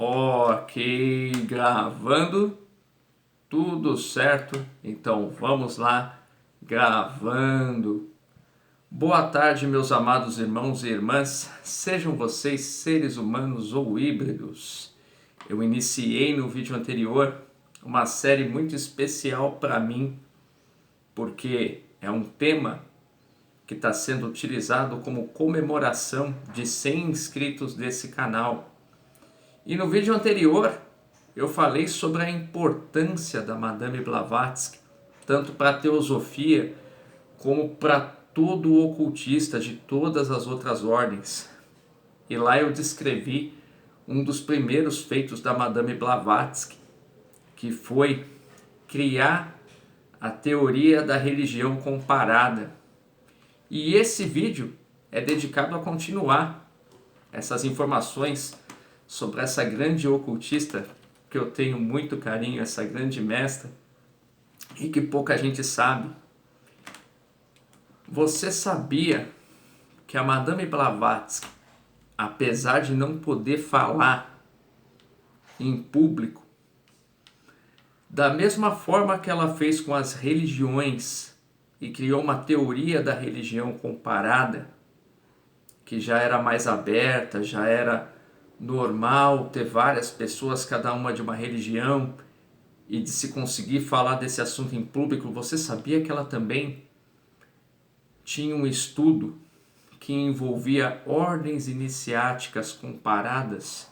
Ok, gravando, tudo certo? Então vamos lá, gravando. Boa tarde, meus amados irmãos e irmãs, sejam vocês seres humanos ou híbridos. Eu iniciei no vídeo anterior uma série muito especial para mim, porque é um tema que está sendo utilizado como comemoração de 100 inscritos desse canal. E no vídeo anterior eu falei sobre a importância da Madame Blavatsky, tanto para a teosofia como para todo o ocultista de todas as outras ordens. E lá eu descrevi um dos primeiros feitos da Madame Blavatsky, que foi criar a teoria da religião comparada. E esse vídeo é dedicado a continuar essas informações sobre essa grande ocultista que eu tenho muito carinho, essa grande mestra, e que pouca gente sabe. Você sabia que a Madame Blavatsky, apesar de não poder falar em público, da mesma forma que ela fez com as religiões e criou uma teoria da religião comparada, que já era mais aberta, já era normal ter várias pessoas, cada uma de uma religião, e de se conseguir falar desse assunto em público, você sabia que ela também tinha um estudo que envolvia ordens iniciáticas comparadas,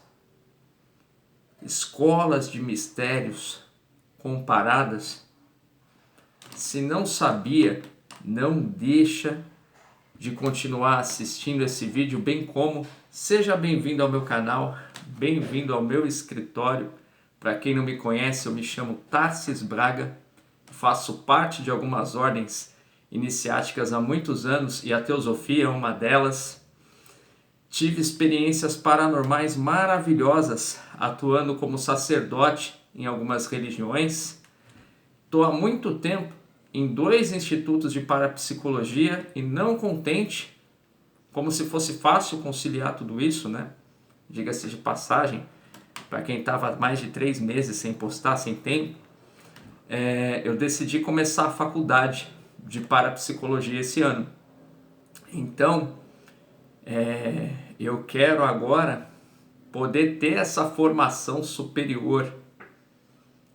escolas de mistérios comparadas? Se não sabia, não deixa de continuar assistindo esse vídeo, bem como seja bem-vindo ao meu canal, bem-vindo ao meu escritório. Para quem não me conhece, eu me chamo Tarsis Braga, faço parte de algumas ordens iniciáticas há muitos anos e a teosofia é uma delas. Tive experiências paranormais maravilhosas atuando como sacerdote em algumas religiões. Estou há muito tempo em 2 institutos de parapsicologia e não contente, como se fosse fácil conciliar tudo isso, né? Diga-se de passagem, para quem estava mais de 3 meses sem postar, sem tempo, eu decidi começar a faculdade de parapsicologia esse ano. Então, eu quero agora poder ter essa formação superior,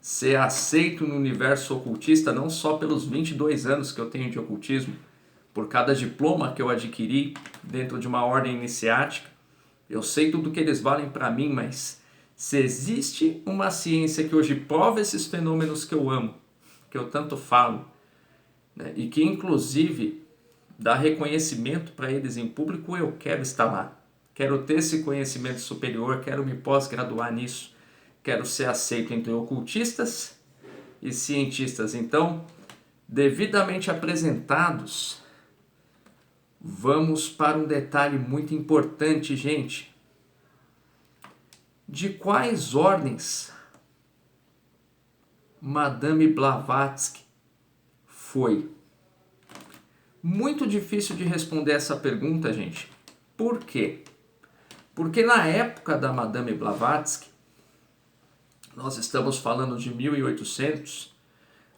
ser aceito no universo ocultista, não só pelos 22 anos que eu tenho de ocultismo, por cada diploma que eu adquiri dentro de uma ordem iniciática. Eu sei tudo que eles valem para mim, mas se existe uma ciência que hoje prova esses fenômenos que eu amo, que eu tanto falo, né, e que inclusive dá reconhecimento para eles em público, eu quero estar lá. Quero ter esse conhecimento superior, quero me pós-graduar nisso. Quero ser aceito entre ocultistas e cientistas. Então, devidamente apresentados, vamos para um detalhe muito importante, gente. De quais ordens Madame Blavatsky foi? Muito difícil de responder essa pergunta, gente. Por quê? Porque na época da Madame Blavatsky, nós estamos falando de 1800,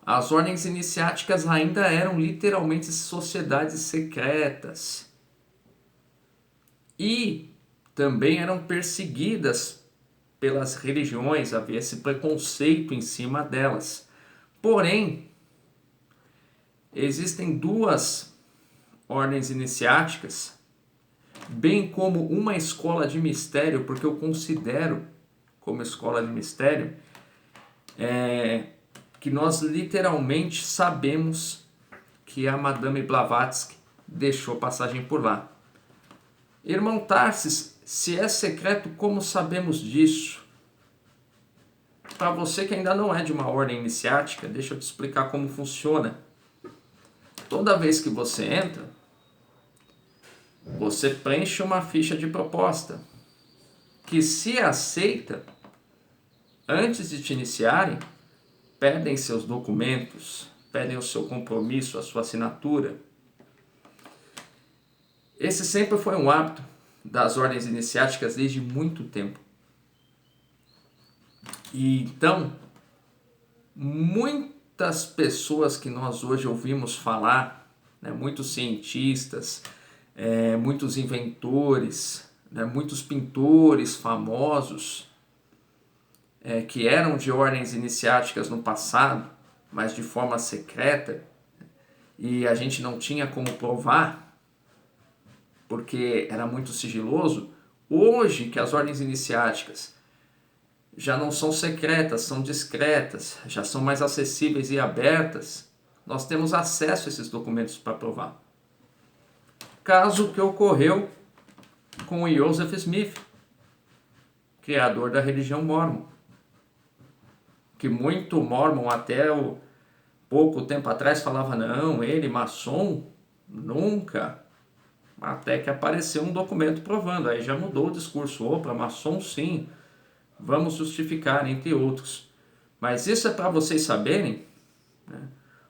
as ordens iniciáticas ainda eram literalmente sociedades secretas. E também eram perseguidas pelas religiões, havia esse preconceito em cima delas. Porém, existem 2 ordens iniciáticas, bem como uma escola de mistério, porque eu considero como escola de mistério, que nós literalmente sabemos que a Madame Blavatsky deixou passagem por lá. Irmão Tarsis, se é secreto, como sabemos disso? Para você que ainda não é de uma ordem iniciática, deixa eu te explicar como funciona. Toda vez que você entra, você preenche uma ficha de proposta, que se aceita, antes de te iniciarem, pedem seus documentos, pedem o seu compromisso, a sua assinatura. Esse sempre foi um hábito das ordens iniciáticas desde muito tempo. E então, muitas pessoas que nós hoje ouvimos falar, né, muitos cientistas, muitos inventores, né, muitos pintores famosos, que eram de ordens iniciáticas no passado, mas de forma secreta, e a gente não tinha como provar, porque era muito sigiloso. Hoje que as ordens iniciáticas já não são secretas, são discretas, já são mais acessíveis e abertas, nós temos acesso a esses documentos para provar. Caso que ocorreu com o Joseph Smith, criador da religião mórmon, que muito mórmon até pouco tempo atrás falava, não, ele maçom, nunca, até que apareceu um documento provando, aí já mudou o discurso, opa, maçom sim, vamos justificar, entre outros. Mas isso é para vocês saberem, né,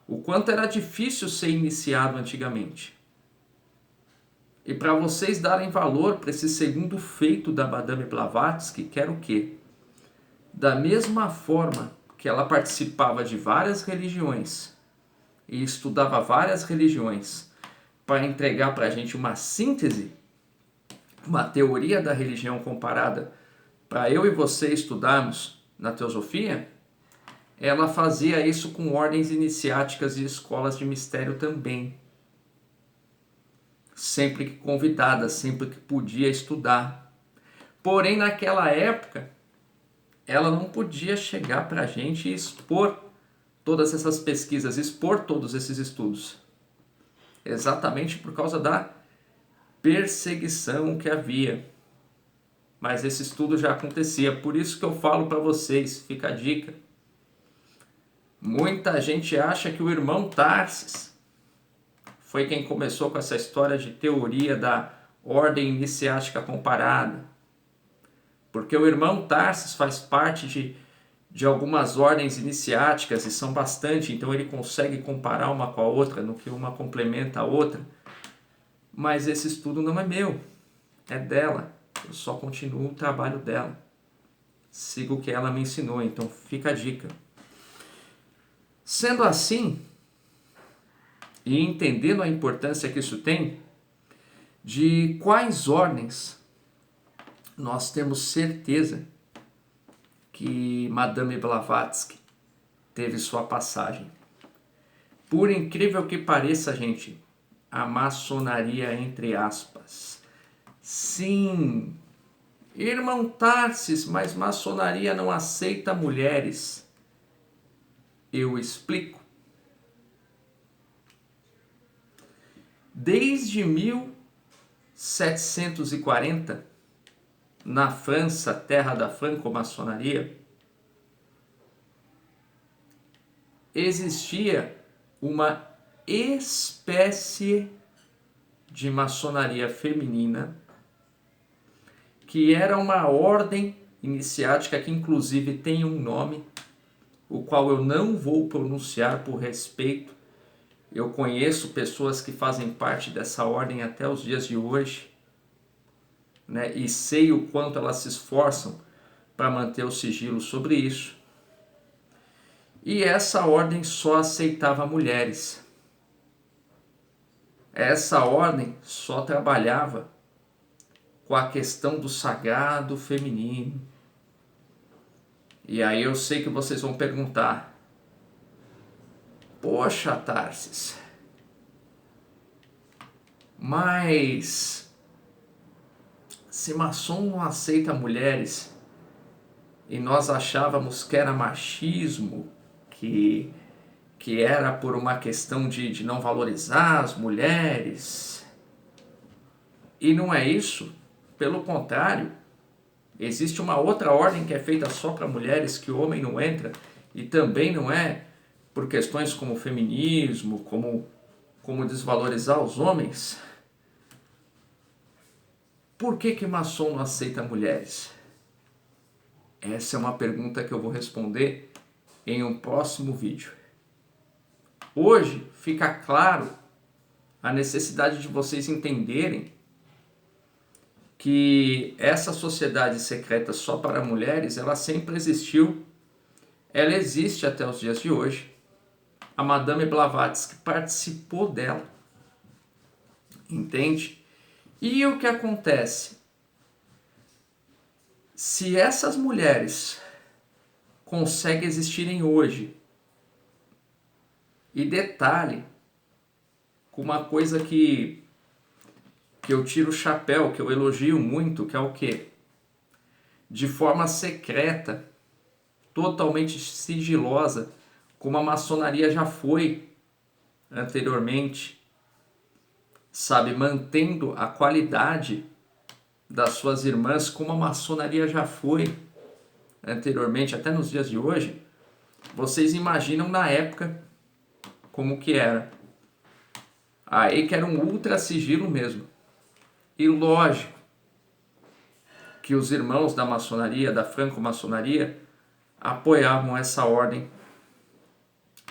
o quanto era difícil ser iniciado antigamente. E para vocês darem valor para esse segundo feito da Madame Blavatsky, que era o quê? Da mesma forma que ela participava de várias religiões e estudava várias religiões para entregar para a gente uma síntese, uma teoria da religião comparada para eu e você estudarmos na teosofia, ela fazia isso com ordens iniciáticas e escolas de mistério também. Sempre que convidada, sempre que podia estudar. Porém, naquela época, ela não podia chegar para a gente e expor todas essas pesquisas, expor todos esses estudos. Exatamente por causa da perseguição que havia. Mas esse estudo já acontecia, por isso que eu falo para vocês, fica a dica. Muita gente acha que o irmão Tarsis foi quem começou com essa história de teoria da ordem iniciática comparada. Porque o irmão Tarsis faz parte de algumas ordens iniciáticas e são bastante, então ele consegue comparar uma com a outra, no que uma complementa a outra. Mas esse estudo não é meu, é dela. Eu só continuo o trabalho dela. Sigo o que ela me ensinou, então fica a dica. Sendo assim, e entendendo a importância que isso tem, de quais ordens nós temos certeza que Madame Blavatsky teve sua passagem. Por incrível que pareça, gente, a maçonaria entre aspas. Sim, irmão Tarsis, mas maçonaria não aceita mulheres. Eu explico. Desde 1740, na França, terra da franco-maçonaria, existia uma espécie de maçonaria feminina que era uma ordem iniciática que inclusive tem um nome, o qual eu não vou pronunciar por respeito. Eu conheço pessoas que fazem parte dessa ordem até os dias de hoje, né? E sei o quanto elas se esforçam para manter o sigilo sobre isso. E essa ordem só aceitava mulheres. Essa ordem só trabalhava com a questão do sagrado feminino. E aí eu sei que vocês vão perguntar, poxa, Tarsis, mas se maçom não aceita mulheres e nós achávamos que era machismo, que era por uma questão de não valorizar as mulheres, e não é isso, pelo contrário, existe uma outra ordem que é feita só para mulheres, que o homem não entra, e também não é por questões como feminismo, como desvalorizar os homens. Por que maçom não aceita mulheres? Essa é uma pergunta que eu vou responder em um próximo vídeo. Hoje fica claro a necessidade de vocês entenderem que essa sociedade secreta só para mulheres, ela sempre existiu ela existe até os dias de hoje. A Madame Blavatsky participou dela, entende? E o que acontece? Se essas mulheres conseguem existirem hoje, e detalhe, com uma coisa que eu tiro o chapéu, que eu elogio muito, que é o quê? De forma secreta, totalmente sigilosa, como a maçonaria já foi anteriormente, sabe, mantendo a qualidade das suas irmãs, como a maçonaria já foi anteriormente, até nos dias de hoje. Vocês imaginam na época como que era. Aí que era um ultra sigilo mesmo. E lógico que os irmãos da maçonaria, da franco-maçonaria, apoiavam essa ordem,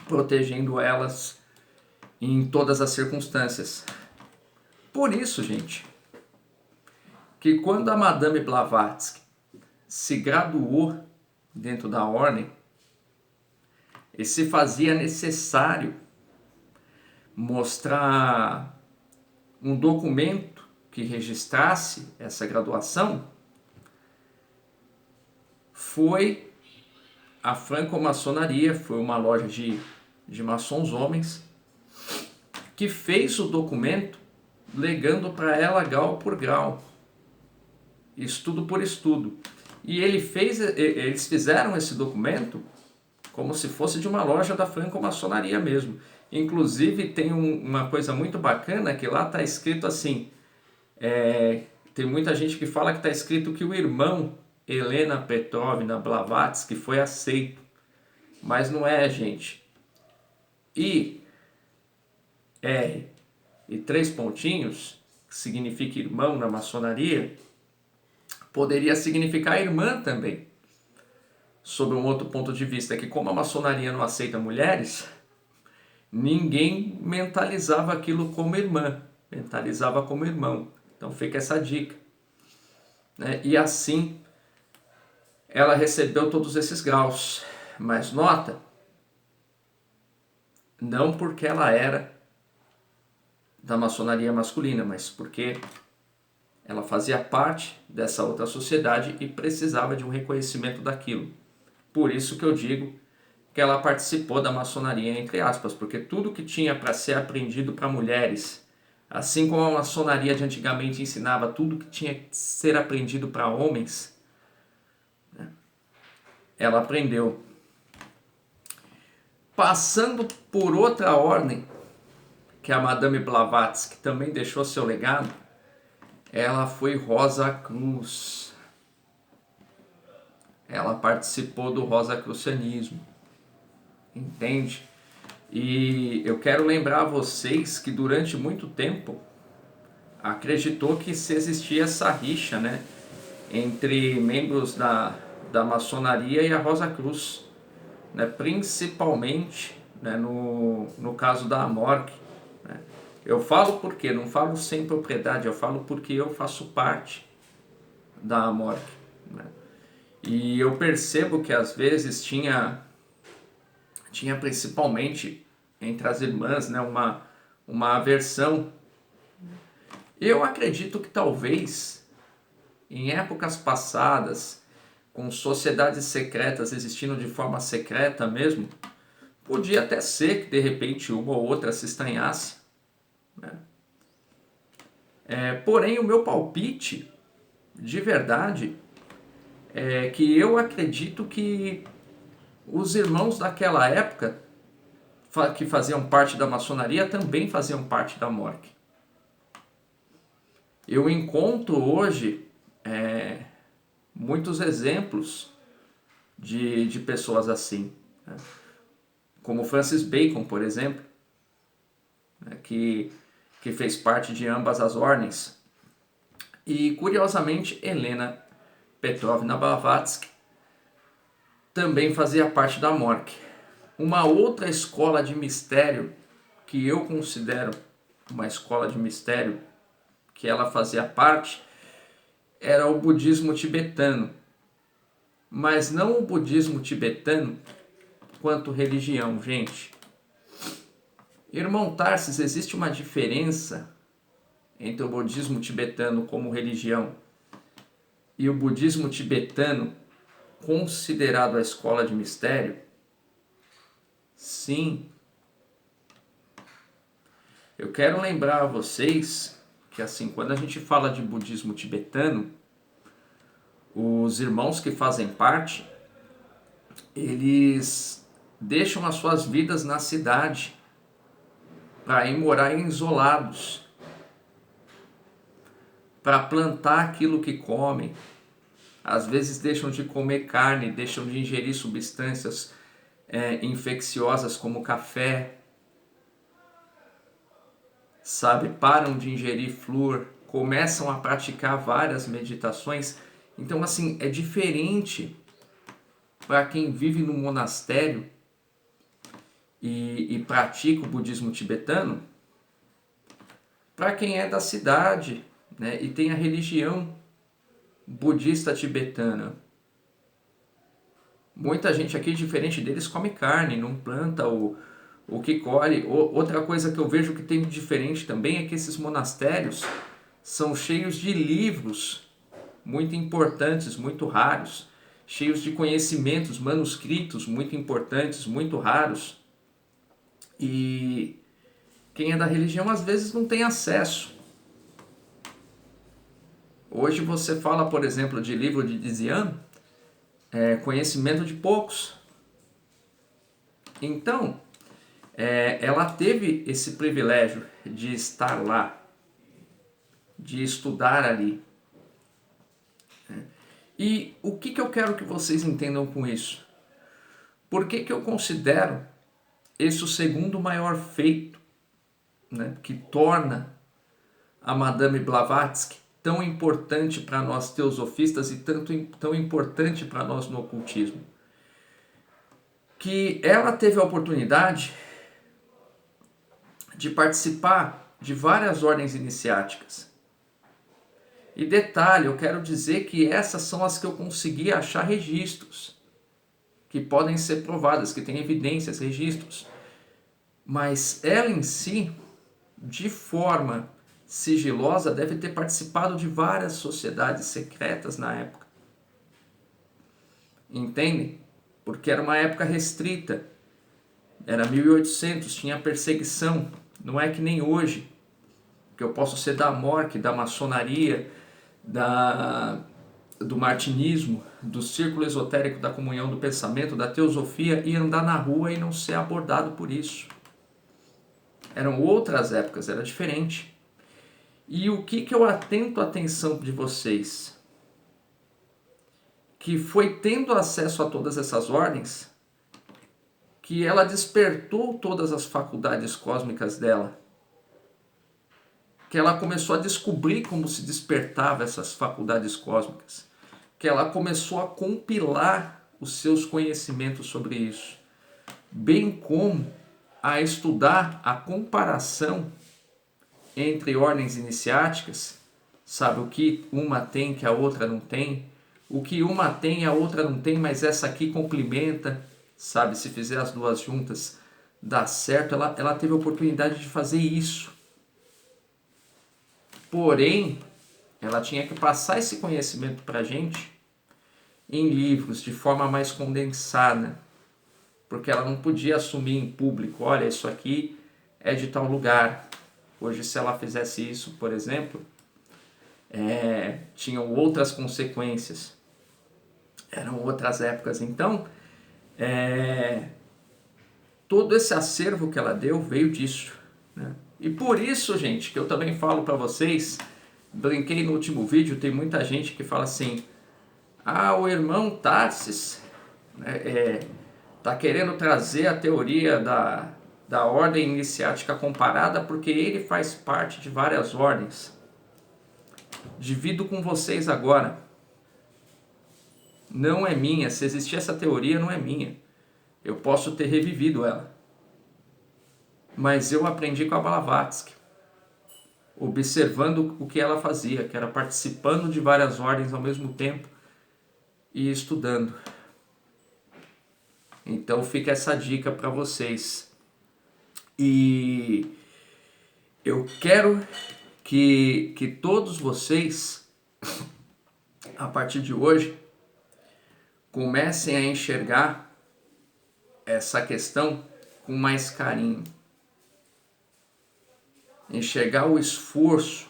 protegendo elas em todas as circunstâncias. Por isso, gente, que quando a Madame Blavatsky se graduou dentro da ordem, e se fazia necessário mostrar um documento que registrasse essa graduação, foi a franco-maçonaria, foi uma loja de maçons homens, que fez o documento legando para ela grau por grau, estudo por estudo. E eles fizeram esse documento como se fosse de uma loja da franco-maçonaria mesmo. Inclusive tem uma coisa muito bacana, que lá está escrito assim, tem muita gente que fala que está escrito que o irmão Helena Petrovna Blavatsky foi aceito, mas não é, gente. I, R e 3 pontinhos, que significa irmão na maçonaria, poderia significar irmã também. Sob um outro ponto de vista, que como a maçonaria não aceita mulheres, ninguém mentalizava aquilo como irmã, mentalizava como irmão. Então fica essa dica, né? E assim ela recebeu todos esses graus. Mas nota, não porque ela era da maçonaria masculina, mas porque ela fazia parte dessa outra sociedade e precisava de um reconhecimento daquilo. Por isso que eu digo que ela participou da maçonaria, entre aspas, porque tudo que tinha para ser aprendido para mulheres, assim como a maçonaria de antigamente ensinava tudo que tinha que ser aprendido para homens, né, ela aprendeu. Passando por outra ordem, que a Madame Blavatsky também deixou seu legado, ela foi Rosa Cruz. Ela participou do rosacrucianismo, entende? E eu quero lembrar a vocês que durante muito tempo acreditou que se existia essa rixa, né, entre membros da maçonaria e a Rosa Cruz, né, principalmente, né, no caso da Amorc, né. Eu falo porque, não falo sem propriedade, eu falo porque eu faço parte da Amorc, né. E eu percebo que às vezes tinha principalmente entre as irmãs, né, uma aversão. Eu acredito que talvez em épocas passadas, com sociedades secretas existindo de forma secreta mesmo, podia até ser que de repente uma ou outra se estranhasse, né? Porém, o meu palpite, de verdade, é que eu acredito que os irmãos daquela época, que faziam parte da maçonaria, também faziam parte da Amorc. Eu encontro hoje muitos exemplos de pessoas assim, né? Como Francis Bacon, por exemplo, né? que fez parte de ambas as ordens. E, curiosamente, Helena Petrovna Blavatsky também fazia parte da Amorc. Uma outra escola de mistério que eu considero uma escola de mistério que ela fazia parte era o budismo tibetano. Mas não o budismo tibetano quanto religião, gente. Irmão Tarsis, existe uma diferença entre o budismo tibetano como religião e o budismo tibetano considerado a escola de mistério? Sim. Eu quero lembrar a vocês que, assim, quando a gente fala de budismo tibetano, os irmãos que fazem parte, eles deixam as suas vidas na cidade para ir morar isolados, para plantar aquilo que comem. Às vezes deixam de comer carne, deixam de ingerir substâncias infecciosas como café, sabe? Param de ingerir flúor, começam a praticar várias meditações. Então, assim, é diferente para quem vive no monastério e pratica o budismo tibetano, para quem é da cidade, né, e tem a religião budista tibetana. Muita gente aqui, diferente deles, come carne, não planta o que colhe. Outra coisa que eu vejo que tem de diferente também é que esses monastérios são cheios de livros muito importantes, muito raros, cheios de conhecimentos, manuscritos muito importantes, muito raros. E quem é da religião às vezes não tem acesso. Hoje você fala, por exemplo, de livro de Dzyan, conhecimento de poucos. Então, ela teve esse privilégio de estar lá, de estudar ali. E o que eu quero que vocês entendam com isso? Por que eu considero esse o segundo maior feito, né, que torna a Madame Blavatsky tão importante para nós teosofistas e tão importante para nós no ocultismo? Que ela teve a oportunidade de participar de várias ordens iniciáticas. E detalhe, eu quero dizer que essas são as que eu consegui achar registros, que podem ser provadas, que têm evidências, registros. Mas ela em si, de forma sigilosa, deve ter participado de várias sociedades secretas na época. Entendem? Porque era uma época restrita. Era 1800, tinha perseguição. Não é que nem hoje, que eu posso ser da morte, da maçonaria, do martinismo, do círculo esotérico da comunhão do pensamento, da teosofia, e andar na rua e não ser abordado por isso. Eram outras épocas, era diferente. E o que eu atento a atenção de vocês? Que foi tendo acesso a todas essas ordens que ela despertou todas as faculdades cósmicas dela. Que ela começou a descobrir como se despertava essas faculdades cósmicas. Que ela começou a compilar os seus conhecimentos sobre isso. Bem como a estudar a comparação entre ordens iniciáticas, sabe, o que uma tem que a outra não tem, o que uma tem e a outra não tem, mas essa aqui complementa, sabe, se fizer as duas juntas, dá certo. Ela teve a oportunidade de fazer isso. Porém, ela tinha que passar esse conhecimento para a gente em livros, de forma mais condensada, porque ela não podia assumir em público, olha, isso aqui é de tal lugar. Hoje, se ela fizesse isso, por exemplo, tinham outras consequências, eram outras épocas. Então, todo esse acervo que ela deu veio disso, né? E por isso, gente, que eu também falo para vocês, brinquei no último vídeo, tem muita gente que fala assim, o irmão Tarsis tá querendo trazer a teoria da ordem iniciática comparada porque ele faz parte de várias ordens. Divido com vocês agora. Não é minha. Se existir essa teoria, não é minha. Eu posso ter revivido ela. Mas eu aprendi com a Blavatsky, observando o que ela fazia, que era participando de várias ordens ao mesmo tempo e estudando. Então fica essa dica para vocês. E eu quero que todos vocês, a partir de hoje, comecem a enxergar essa questão com mais carinho. Enxergar o esforço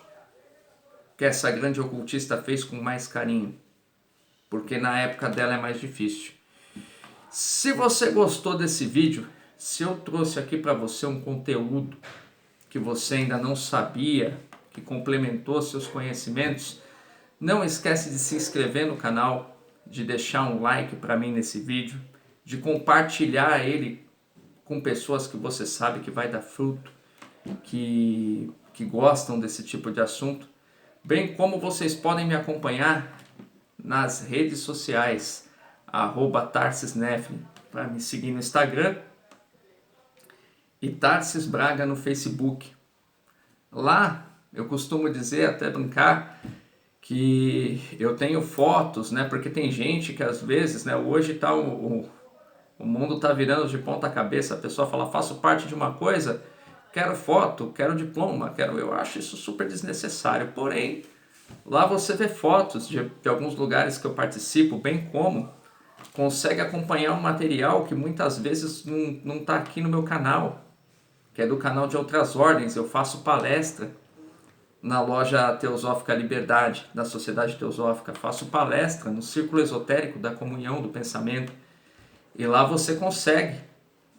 que essa grande ocultista fez com mais carinho, porque na época dela é mais difícil. Se você gostou desse vídeo, se eu trouxe aqui para você um conteúdo que você ainda não sabia, que complementou seus conhecimentos, não esquece de se inscrever no canal, de deixar um like para mim nesse vídeo, de compartilhar ele com pessoas que você sabe que vai dar fruto, que gostam desse tipo de assunto, bem como vocês podem me acompanhar nas redes sociais, @TarcísNeflin, para me seguir no Instagram, e Tarsis Braga no Facebook. Lá eu costumo dizer, até brincar, que eu tenho fotos, né? Porque tem gente que às vezes, né? Hoje tá o mundo tá virando de ponta cabeça. A pessoa fala, faço parte de uma coisa, quero foto, quero diploma, eu acho isso super desnecessário. Porém, lá você vê fotos de alguns lugares que eu participo, bem como consegue acompanhar um material que muitas vezes não está aqui no meu canal, que é do canal de outras ordens. Eu faço palestra na loja Teosófica Liberdade, da Sociedade Teosófica, faço palestra no Círculo Esotérico da Comunhão do Pensamento, e lá você consegue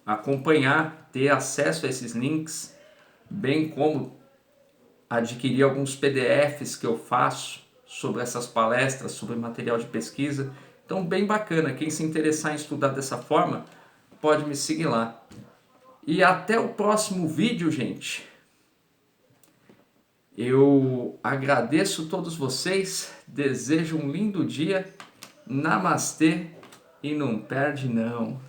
acompanhar, ter acesso a esses links, bem como adquirir alguns PDFs que eu faço sobre essas palestras, sobre material de pesquisa. Então, bem bacana. Quem se interessar em estudar dessa forma, pode me seguir lá. E até o próximo vídeo, gente. Eu agradeço todos vocês, desejo um lindo dia, namastê e não perde não.